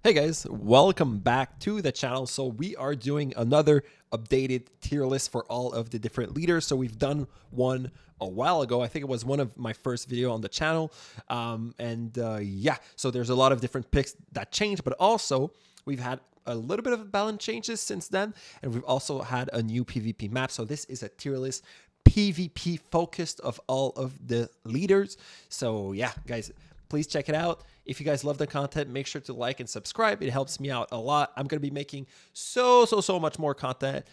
Hey guys, welcome back to the channel. So we are doing another updated tier list for all of the different leaders. So we've done one a while ago. I think it was one of my first video on the channel. Yeah, so there's a lot of different picks that changed, but also we've had a little bit of balance changes since then. And we've also had a new PvP map. So this is a tier list PvP focused of all of the leaders. So yeah, guys, please check it out. If you guys love the content, make sure to like and subscribe. It helps me out a lot. I'm going to be making so much more content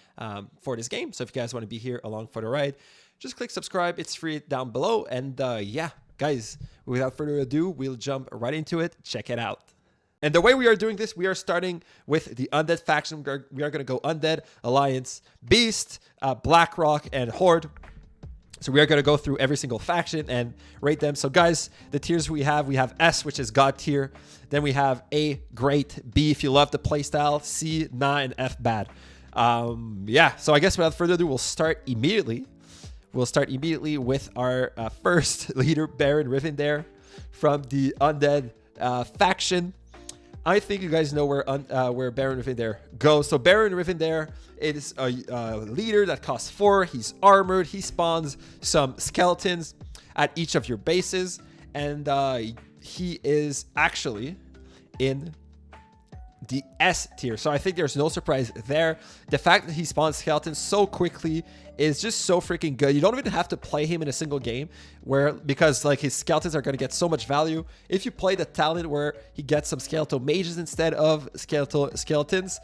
for this game. So if you guys want to be here along for the ride, just click subscribe. It's free down below. And yeah, guys, without further ado, we'll jump right into it. Check it out. And the way we are doing this, we are starting with the Undead faction. We are going to go Undead, Alliance, Beast, Blackrock, and Horde. So we are going to go through every single faction and rate them. So guys, the tiers we have S, which is God tier. Then we have A, great. B, if you love the playstyle. C, nah, and F, bad. Yeah, so I guess without further ado, we'll start immediately. We'll start immediately with our first leader, Baron Rivendare from the Undead faction. I think you guys know where Baron Rivendare goes. So Baron Rivendare is a leader that costs 4. He's armored. He spawns some skeletons at each of your bases. And he is actually in the S tier. So I think there's no surprise there. The fact that he spawns skeletons so quickly is just so freaking good. You don't even have to play him in a single game because like his skeletons are going to get so much value. If you play the talent where he gets some skeletal mages instead of skeletons,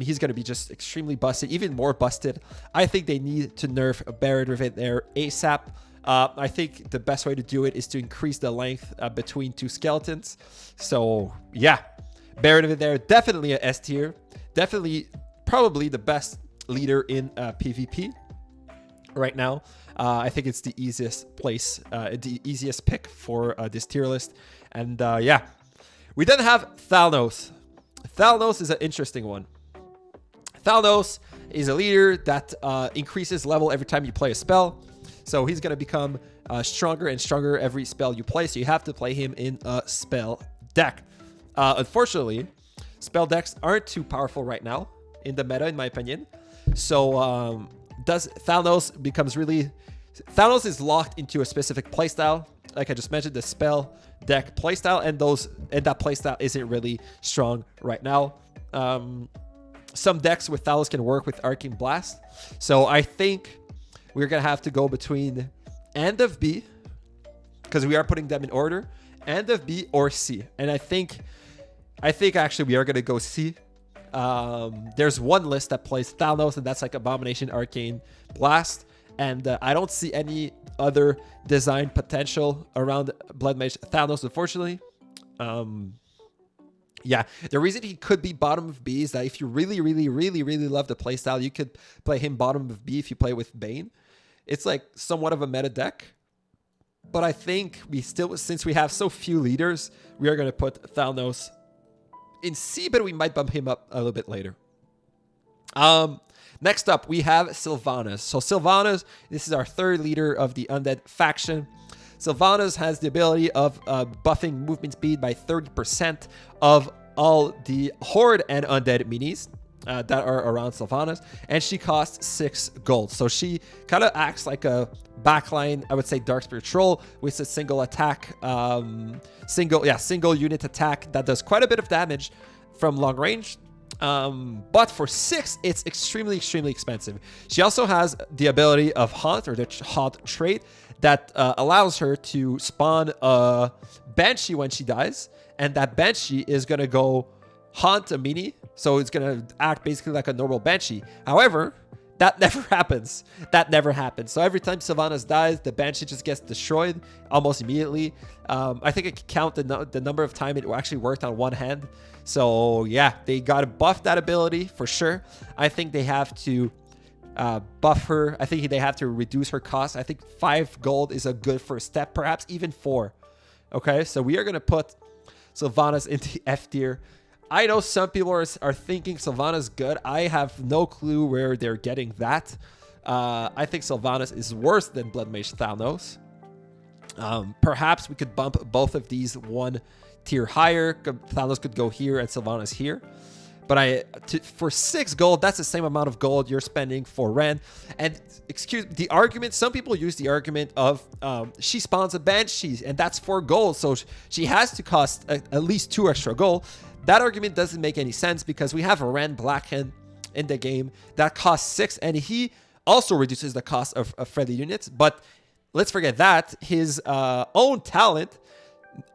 he's going to be just extremely busted, even more busted. I think they need to nerf Baron Rivendare ASAP. I think the best way to do it is to increase the length between two skeletons. So yeah, Baron Rivendare, definitely a S tier. Definitely probably the best leader in PvP right now. I think it's the easiest place, the easiest pick for this tier list. And yeah, we then have Thalnos. Thalnos is an interesting one. Thalnos is a leader that increases level every time you play a spell. So he's going to become stronger and stronger every spell you play. So you have to play him in a spell deck. Unfortunately, spell decks aren't too powerful right now in the meta, in my opinion. So Thalnos is locked into a specific playstyle. Like I just mentioned, the spell deck playstyle, and that playstyle isn't really strong right now. Some decks with Thalnos can work with Arcane Blast. So I think we're gonna have to go between End of B, because we are putting them in order, End of B or C. And I think actually we are gonna go C. There's one list that plays Thalnos, and that's like Abomination, Arcane Blast, and I don't see any other design potential around Bloodmage Thalnos, unfortunately. Yeah, the reason he could be bottom of B is that if you really love the playstyle, you could play him bottom of B if you play with Bane. It's like somewhat of a meta deck, but I think since we have so few leaders, we are going to put Thalnos in C, but we might bump him up a little bit later. Next up, we have Sylvanas. So Sylvanas, this is our third leader of the Undead faction. Sylvanas has the ability of buffing movement speed by 30% of all the Horde and Undead minis that are around Sylvanas, and she costs 6 gold. So she kind of acts like a backline, I would say, Dark Spirit Troll with a single attack, single unit attack that does quite a bit of damage from long range. But for 6, it's extremely expensive. She also has the ability of Haunt, or the Haunt trait, that allows her to spawn a Banshee when she dies, and that Banshee is going to go haunt a mini, so it's going to act basically like a normal Banshee. However, that never happens. So every time Sylvanas dies, the Banshee just gets destroyed almost immediately. I think I can count the number of time it actually worked on one hand. So yeah, they got to buff that ability for sure. I think they have to buff her. I think they have to reduce her cost. I think 5 gold is a good first step, perhaps even 4. Okay, so we are going to put Sylvanas into F tier. I know some people are thinking Sylvanas good. I have no clue where they're getting that. I think Sylvanas is worse than Bloodmage Thalnos. Perhaps we could bump both of these one tier higher. Thalnos could go here and Sylvanas here. But for 6 gold, that's the same amount of gold you're spending for Rend. And the argument, some people use the argument of she spawns a Banshee and that's 4 gold. So she has to cost at least 2 extra gold. That argument doesn't make any sense because we have a Rend Blackhand in the game that costs 6 and he also reduces the cost of friendly units. But let's forget that his own talent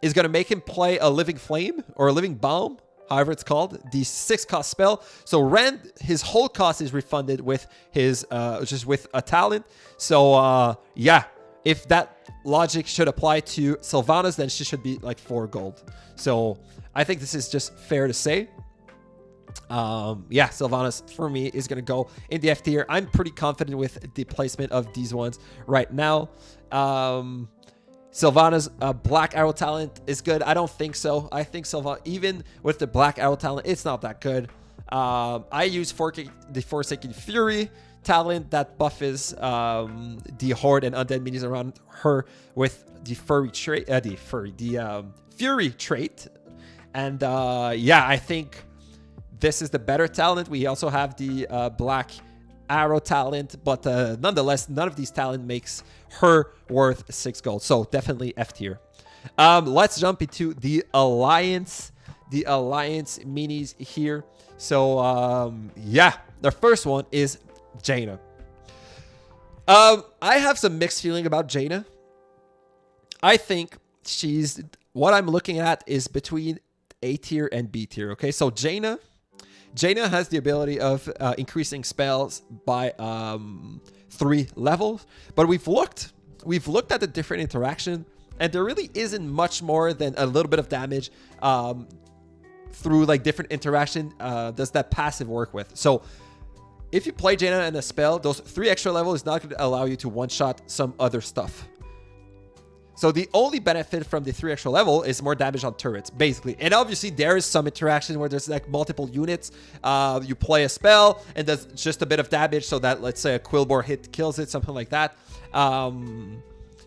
is going to make him play a Living Flame or a Living Balm, however it's called, the 6 cost spell. So Rend, his whole cost is refunded with his just with a talent. So yeah, if that logic should apply to Sylvanas, then she should be like 4 gold. So I think this is just fair to say. Yeah, Sylvanas for me is gonna go in the F tier. I'm pretty confident with the placement of these ones right now. Sylvanas Black Arrow talent is good. I don't think so. I think Sylvanas, even with the Black Arrow talent, it's not that good. I use the Forsaken Fury talent that buffs the Horde and Undead minions around her with the Fury trait, Fury trait. And yeah, I think this is the better talent. We also have the Black Arrow talent, but nonetheless, none of these talent makes her worth 6 gold. So definitely F tier. Let's jump into the Alliance minis here. So yeah, the first one is Jaina. I have some mixed feeling about Jaina. I think what I'm looking at is between A tier and B tier. Okay, so Jaina has the ability of increasing spells by 3 levels, but we've looked at the different interaction, and there really isn't much more than a little bit of damage through like different interaction does that passive work with. So if you play Jaina in a spell, those 3 extra levels is not going to allow you to one-shot some other stuff. So the only benefit from the 3 extra level is more damage on turrets, basically. And obviously there is some interaction where there's like multiple units. You play a spell and does just a bit of damage so that, let's say, a Quillbore hit kills it, something like that.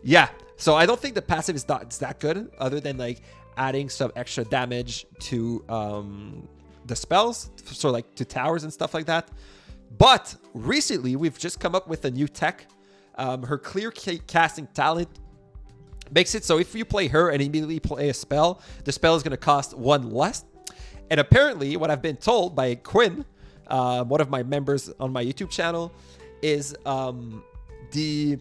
Yeah, so I don't think the passive is that good, other than like adding some extra damage to the spells, so like to towers and stuff like that. But recently we've just come up with a new tech. Her clear casting talent makes it so if you play her and immediately play a spell, the spell is going to cost 1 less. And apparently, what I've been told by Quinn, one of my members on my YouTube channel, is the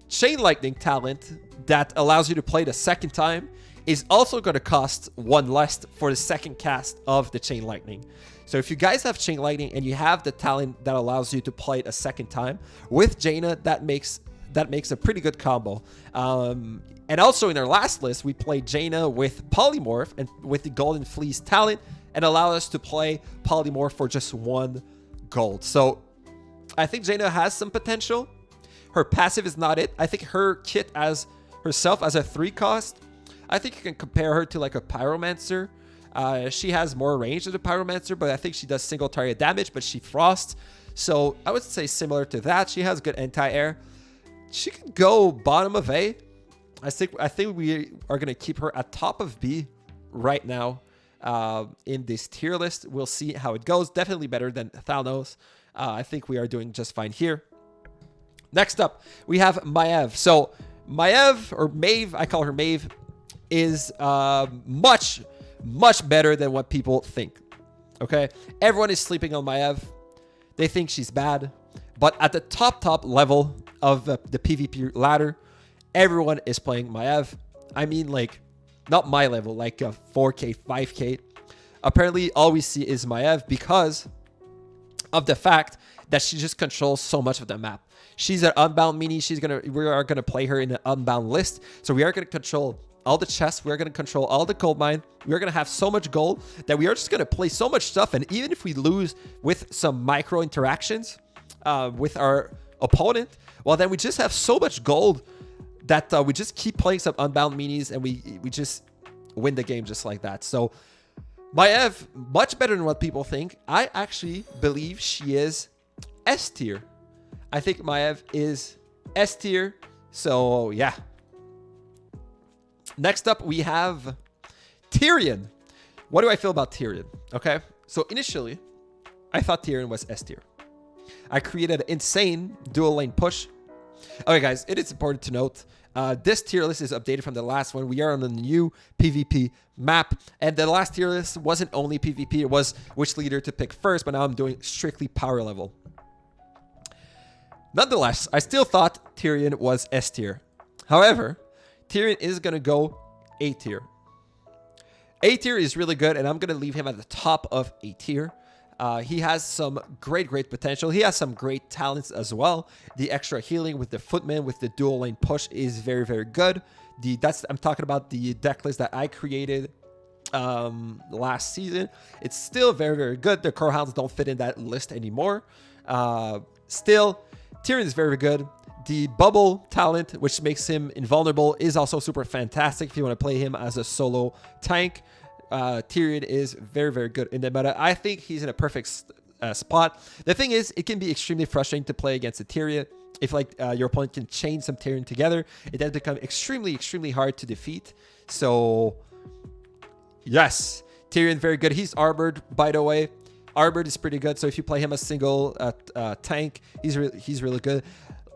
Chain Lightning talent that allows you to play the second time is also going to cost 1 less for the second cast of the Chain Lightning. So if you guys have Chain Lightning and you have the talent that allows you to play it a second time, with Jaina, that makes a pretty good combo. And also in our last list, we played Jaina with Polymorph and with the Golden Fleece talent, and allowed us to play Polymorph for just 1 gold. So I think Jaina has some potential. Her passive is not it. I think her kit as herself as a 3 cost, I think you can compare her to like a Pyromancer. She has more range than the Pyromancer, but I think she does single target damage, but she frosts. So I would say similar to that. She has good anti-air. She could go bottom of A. I think we are going to keep her at top of B right now in this tier list. We'll see how it goes. Definitely better than Thalnos. I think we are doing just fine here. Next up, we have Maiev. So Maiev, or Maeve, I call her Maeve, is much better than what people think. Okay? Everyone is sleeping on Maiev. They think she's bad. But at the top level of the PvP ladder, everyone is playing Maiev. I mean, like, not my level, like 4K, 5K. Apparently, all we see is Maiev because of the fact that she just controls so much of the map. She's an Unbound mini. We are gonna play her in an Unbound list. So we are gonna control all the chests. We're gonna control all the gold mine. We're gonna have so much gold that we are just gonna play so much stuff. And even if we lose with some micro interactions with our opponent, well, then we just have so much gold that we just keep playing some Unbound minis and we just win the game just like that. So Maiev, much better than what people think. I actually believe she is S tier. I think Maiev is S tier. So yeah. Next up, we have Tirion. What do I feel about Tirion? Okay, so initially, I thought Tirion was S tier. I created an insane dual lane push. Okay, guys, it is important to note, this tier list is updated from the last one. We are on a new PvP map, and the last tier list wasn't only PvP, it was which leader to pick first, but now I'm doing strictly power level. Nonetheless, I still thought Tirion was S tier. However, Tirion is going to go A tier. A tier is really good, and I'm going to leave him at the top of A tier. He has some great potential. He has some great talents as well. The extra healing with the footman, with the dual lane push is very good. I'm talking about the deck list that I created last season. It's still very good. The Corehounds don't fit in that list anymore. Still, Tirion is very good. The bubble talent, which makes him invulnerable, is also super fantastic if you want to play him as a solo tank. Tirion is very good in the meta. I think he's in a perfect spot. The thing is, it can be extremely frustrating to play against a Tirion. If like your opponent can chain some Tirion together, it does become extremely hard to defeat. So yes, Tirion very good. He's armored, by the way. Armored is pretty good. So if you play him as single tank, he's really good.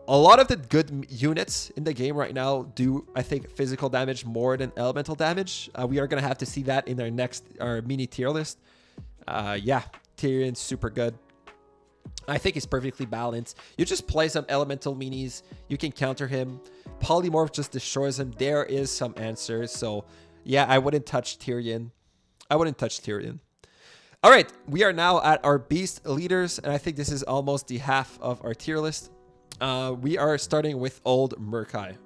A lot of the good units in the game right now do, I think, physical damage more than elemental damage. We are going to have to see that in our mini tier list. Yeah, Tyrion's super good. I think he's perfectly balanced. You just play some elemental minis. You can counter him. Polymorph just destroys him. There is some answers. So, yeah, I wouldn't touch Tirion. All right, we are now at our beast leaders, and I think this is almost the half of our tier list. We are starting with old Murk Eye.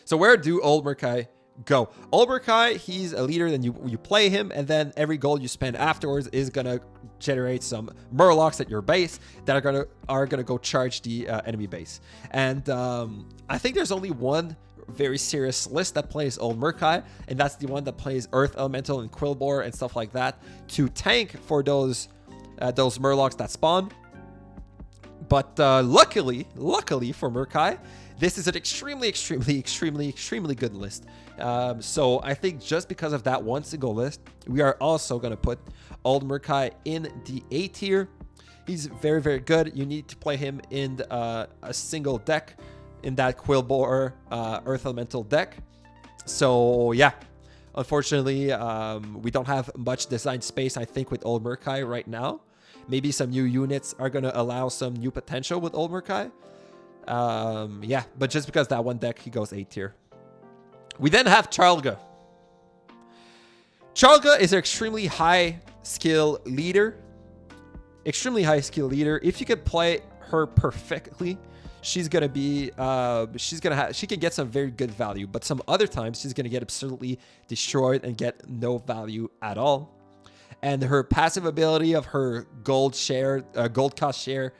So where do old Murk Eye go? Old Murk Eye, he's a leader, then you play him, and then every gold you spend afterwards is gonna generate some Murlocs at your base that are gonna go charge the enemy base. And I think there's only one very serious list that plays old Murk Eye, and that's the one that plays Earth Elemental and Quillbore and stuff like that to tank for those Murlocs that spawn. But luckily for Murk Eye, this is an extremely good list. So I think just because of that one single list, we are also going to put old Murk Eye in the A tier. He's very good. You need to play him in a single deck, in that Quillbore Earth Elemental deck. So yeah, unfortunately, we don't have much design space, I think, with old Murk Eye right now. Maybe some new units are going to allow some new potential with old Murk Eye. Yeah, but just because that one deck, he goes A tier. We then have Charlga. Charlga is an extremely high skill leader. If you could play her perfectly, she's gonna be she can get some very good value, but some other times she's gonna get absolutely destroyed and get no value at all. And her passive ability of her gold cost share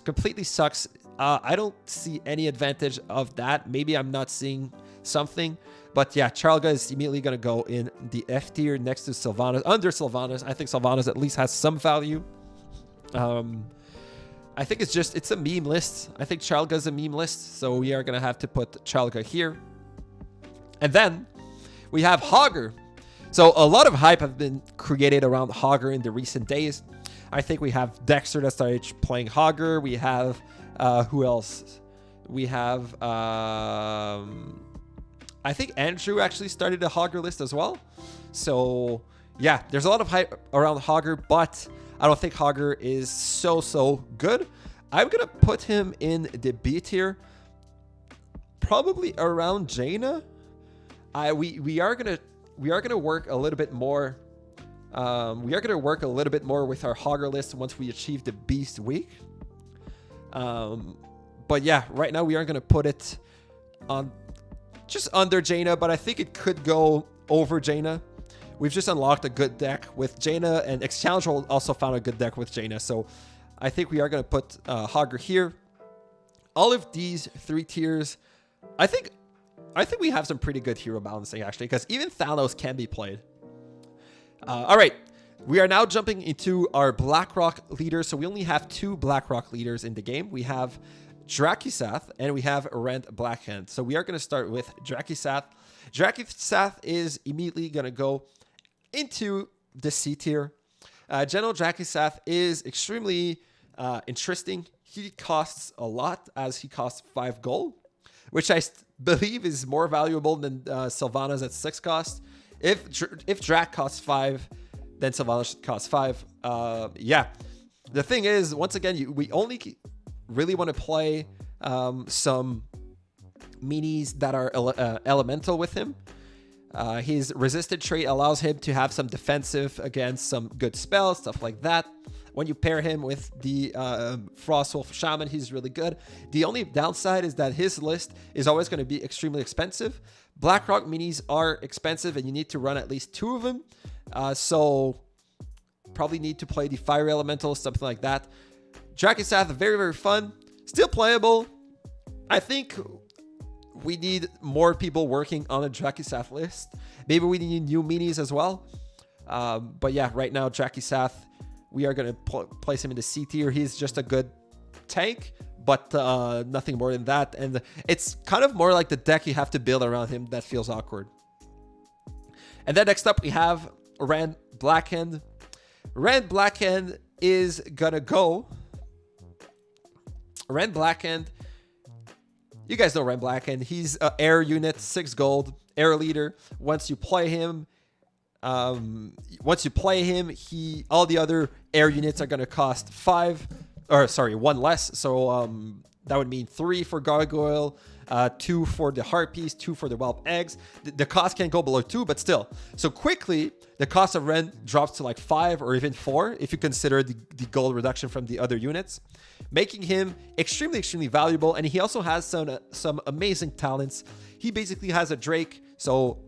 completely sucks. I don't see any advantage of that. Maybe I'm not seeing something, but yeah, Charlga is immediately going to go in the F tier next to Sylvanas, under Sylvanas. I think Sylvanas at least has some value. I think it's a meme list. I think Charlga is a meme list, so we are going to have to put Charlga here. And then we have Hogger. So a lot of hype have been created around Hogger in the recent days. I think we have Dexter that started playing Hogger. We have, who else? We have, I think Andrew actually started a Hogger list as well. So yeah, there's a lot of hype around Hogger, but I don't think Hogger is so good. I'm going to put him in the B tier, probably around Jaina. We are going to work a little bit more. We are going to work a little bit more with our Hogger list once we achieve the Beast Week. But yeah, right now we are going to put it on just under Jaina, but I think it could go over Jaina. We've just unlocked a good deck with Jaina, and Exchange also found a good deck with Jaina. So I think we are going to put Hogger here. All of these three tiers, I think we have some pretty good hero balancing, actually, because even Thalnos can be played. All right, we are now jumping into our Blackrock leaders. So we only have two Blackrock leaders in the game. We have Drakkisath and we have Rend Blackhand. So we are going to start with Drakkisath. Drakkisath is immediately going to go into the C tier. General Drakkisath is extremely interesting. He costs a lot, as he costs 5 gold, which I believe is more valuable than Sylvanas at 6 cost. If Drak costs 5, then Sylvanas should cost 5. Yeah. The thing is, once again, we only really want to play some minis that are elemental with him. His resisted trait allows him to have some defensive against some good spells, stuff like that. When you pair him with the Frostwolf Shaman, he's really good. The only downside is that his list is always going to be extremely expensive. Blackrock minis are expensive, and you need to run at least 2 of them. So probably need to play the Fire Elemental, something like that. Drakkisath, very, very fun. Still playable. I think we need more people working on a Drakkisath list. Maybe we need new minis as well. But yeah, right now, Drakkisath, we are going to place him in the C tier. He's just a good tank, but nothing more than that. And it's kind of more like the deck you have to build around him that feels awkward. And then next up, we have Rend Blackhand. Rend Blackhand is going to go. Rend Blackhand, you guys know Rend Blackhand. He's an air unit, 6 gold, air leader. Once you play him, all the other air units are going to cost 1 less. So that would mean 3 for Gargoyle, 2 for the Heart Piece, 2 for the Whelp Eggs. The cost can't go below 2, but still. So quickly, the cost of Rend drops to like 5 or even 4 if you consider the gold reduction from the other units, making him extremely, extremely valuable. And he also has some amazing talents. He basically has a Drake, so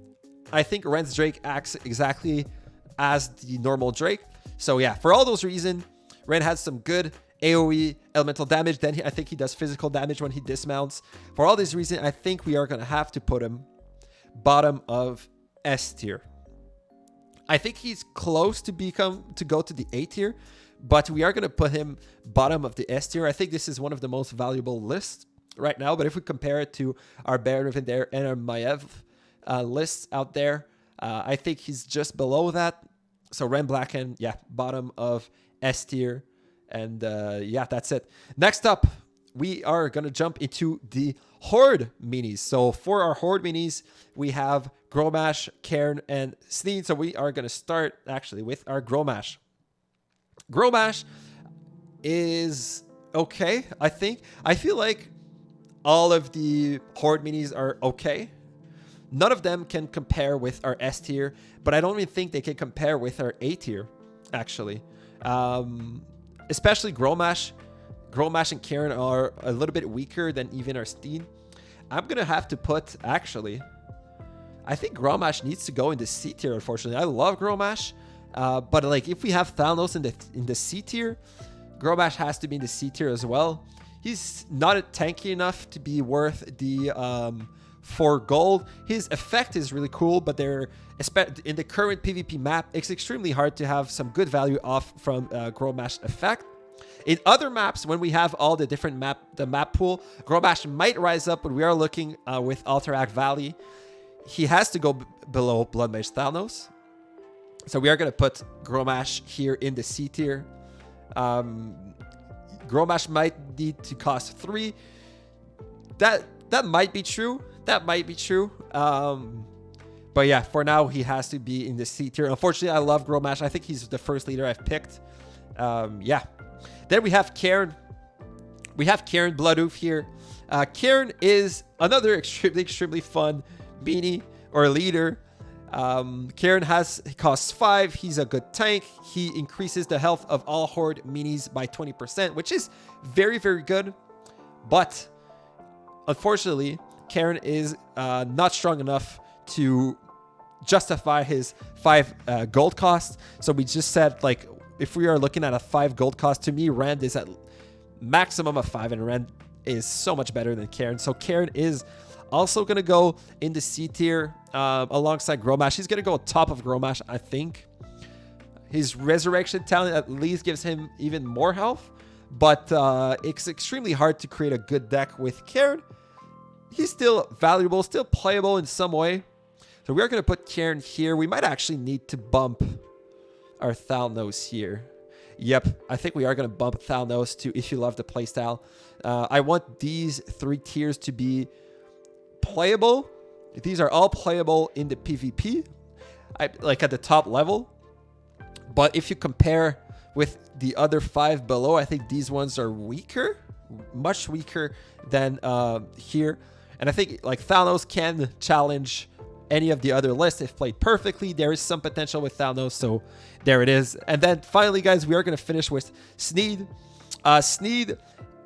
I think Rend's Drake acts exactly as the normal Drake. So yeah, for all those reasons, Rend has some good AoE elemental damage. Then I think he does physical damage when he dismounts. For all these reasons, I think we are going to have to put him bottom of S tier. I think he's close to go to the A tier, but we are going to put him bottom of the S tier. I think this is one of the most valuable lists right now. But if we compare it to our Baron Rivendare and our Maiev lists out there, I think he's just below that. So Rend Blackhand, yeah, bottom of S tier. And yeah, that's it. Next up, we are going to jump into the Horde minis. So for our Horde minis, we have Grommash, Cairne, and Sneed. So we are going to start actually with our Grommash. Grommash is okay, I think. I feel like all of the Horde minis are okay. None of them can compare with our S tier, but I don't even think they can compare with our A tier, actually. Especially Grommash. Grommash and Cairne are a little bit weaker than even our Sneed. I'm going to have to put, actually, I think Grommash needs to go in the C tier, unfortunately. I love Grommash, but like if we have Thalnos in the C tier, Grommash has to be in the C tier as well. He's not tanky enough to be worth the 4 gold. His effect is really cool, but in the current PvP map, it's extremely hard to have some good value off from Grommash effect. In other maps, when we have all the different map pool, Grommash might rise up, but we are looking with Alterac Valley. He has to go below Bloodmage Thalnos. So we are going to put Grommash here in the C tier. Grommash might need to cost 3. That might be true. That might be true. But yeah, for now, he has to be in the C tier. Unfortunately, I love Grommash. I think he's the first leader I've picked. Yeah. Then we have Cairne. We have Cairne Bloodhoof here. Cairne is another extremely fun beanie or leader. Cairne costs 5. He's a good tank. He increases the health of all Horde minis by 20%, which is very, very good. But unfortunately, Cairne is not strong enough to justify his 5 gold cost. So we just said, like, if we are looking at a 5 gold cost, to me, Rend is at maximum of 5, and Rend is so much better than Cairne. So Cairne is also going to go in the C tier alongside Grommash. He's going to go on top of Grommash, I think. His Resurrection talent at least gives him even more health, but it's extremely hard to create a good deck with Cairne. He's still valuable, still playable in some way. So we are going to put Cairne here. We might actually need to bump our Thalnos here. Yep, I think we are going to bump Thalnos to If You Love the Playstyle. I want these 3 tiers to be playable. These are all playable in the PvP, like at the top level. But if you compare with the other 5 below, I think these ones are weaker, much weaker than here. And I think like Thalnos can challenge any of the other lists if played perfectly. There is some potential with Thalnos, so there it is. And then finally, guys, we are going to finish with Sneed. Sneed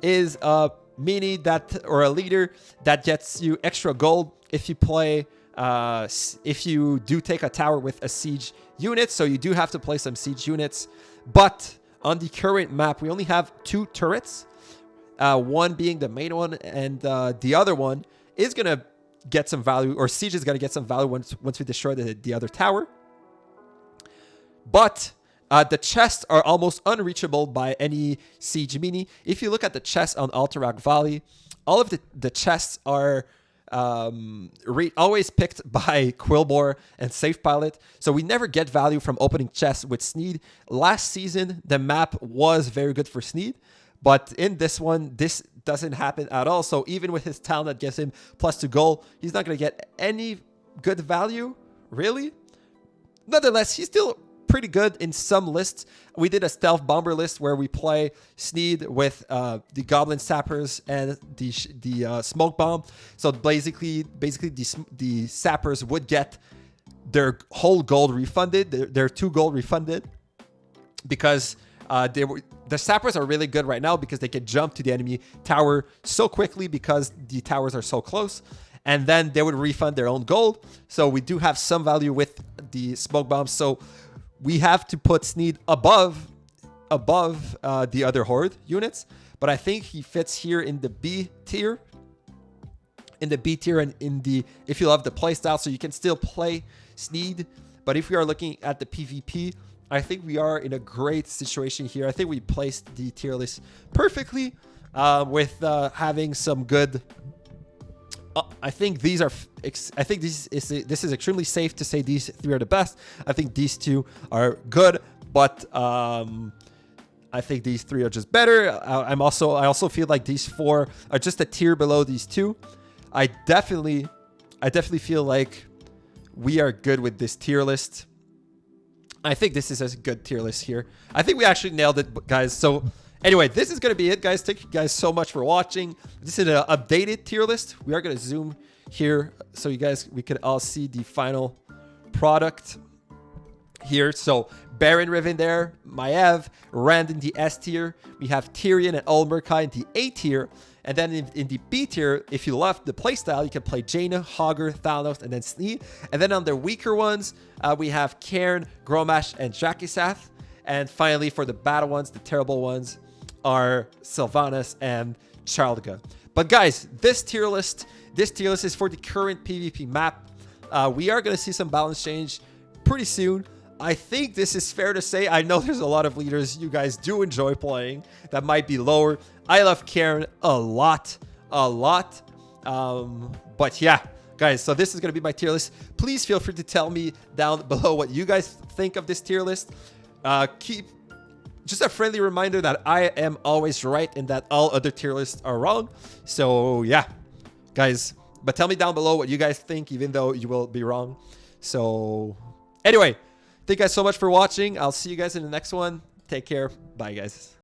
is a mini that, or a leader that gets you extra gold if you play, if you do take a tower with a siege unit. So you do have to play some siege units. But on the current map, we only have 2 turrets, one being the main one, and the other one is going to get some value, or siege is going to get some value once we destroy the other tower. But the chests are almost unreachable by any siege mini. If you look at the chests on Alterac Valley, all of the chests are always picked by Quillbore and Safe Pilot, so we never get value from opening chests with Sneed. Last season, the map was very good for Sneed, but in this one, this doesn't happen at all. So even with his talent that gives him +2 gold, he's not going to get any good value, really. Nonetheless, he's still pretty good in some lists. We did a stealth bomber list where we play Sneed with the Goblin Sappers and the Smoke Bomb. So basically the Sappers would get their whole gold refunded, their 2 gold refunded, because the Sappers are really good right now because they can jump to the enemy tower so quickly because the towers are so close. And then they would refund their own gold. So we do have some value with the Smoke Bombs. So we have to put Sneed above the other Horde units. But I think he fits here in the B tier. In the B tier and in the If You Love the Playstyle. So you can still play Sneed. But if we are looking at the PvP, I think we are in a great situation here. I think we placed the tier list perfectly with having some good... I think these are... I think this is extremely safe to say these 3 are the best. I think these 2 are good, but I think these 3 are just better. I also feel like these 4 are just a tier below these 2. I definitely feel like we are good with this tier list. I think this is a good tier list here. I think we actually nailed it, guys. So anyway, this is going to be it, guys. Thank you guys so much for watching. This is an updated tier list. We are going to zoom here so we can all see the final product here. So Baron Rivendare, Maiev, Rend in the S tier. We have Tirion and old Murk Eye in the A tier. And then in the B tier, if you love the playstyle, you can play Jaina, Hogger, Thalnos, and then Sneed. And then on the weaker ones, we have Cairne, Grommash, and Drakkisath. And finally, for the bad ones, the terrible ones, are Sylvanas and Charlga. But guys, this tier list is for the current PvP map. We are going to see some balance change pretty soon. I think this is fair to say. I know there's a lot of leaders you guys do enjoy playing that might be lower. I love Cairne a lot. But yeah, guys, so this is going to be my tier list. Please feel free to tell me down below what you guys think of this tier list. Just a friendly reminder that I am always right and that all other tier lists are wrong. So yeah, guys, but tell me down below what you guys think, even though you will be wrong. So anyway, thank you guys so much for watching. I'll see you guys in the next one. Take care. Bye, guys.